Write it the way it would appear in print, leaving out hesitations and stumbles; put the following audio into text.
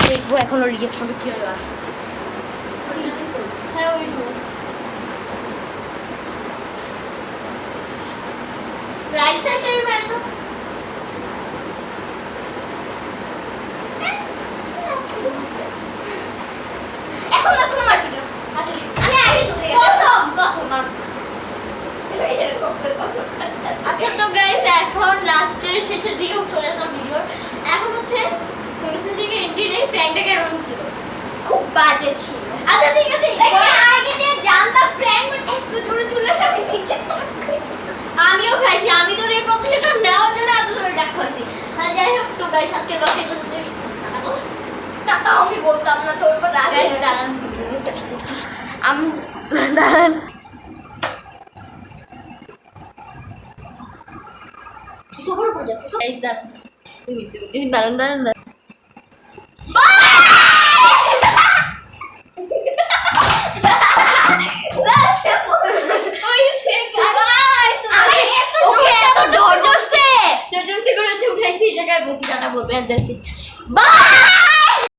দেখবো এখনো রিয়াকশনটা কি হবে আসো। হ্যাঁ ওই রাইট সাইডের ব্যাটো এখন না তুমি মারবে না। আচ্ছা আমি আগে ধরে কত মারব এরকম করে কসম। আচ্ছা তো গাইস এখন লাস্টের শেষের দিকে চলে আসলাম ভিডিওর। এখন হচ্ছে পুলিশের দিকে এন্ট্রি নেই, প্র্যাঙ্কটা কেমন ছিল? খুব বাজে ছিল। আচ্ছা ঠিক আছে আগে দিয়ে জানতাম প্র্যাঙ্ক এত জোরে চলে যাবে নিচে। আমিও খাইছি, আমি তো এই প্রতিটা নেওয়ার জন্য এত জোরে ডাক খাইছি। হ্যাঁ যাই হোক তো গাইস আজকে লসে পর্যন্ত টাটা আমি বলতাম না তোর উপর রাগ। গাইস দাঁড়ান ভিডিওটা আসতেছি আমি দাঁড়ান সবার উপর যাচ্ছে। গাইস দাঁড়ান তুমি দাঁড়ান দাঁড়ান উঠাইছি এই জায়গায় বসি টাটা বলবে বাই।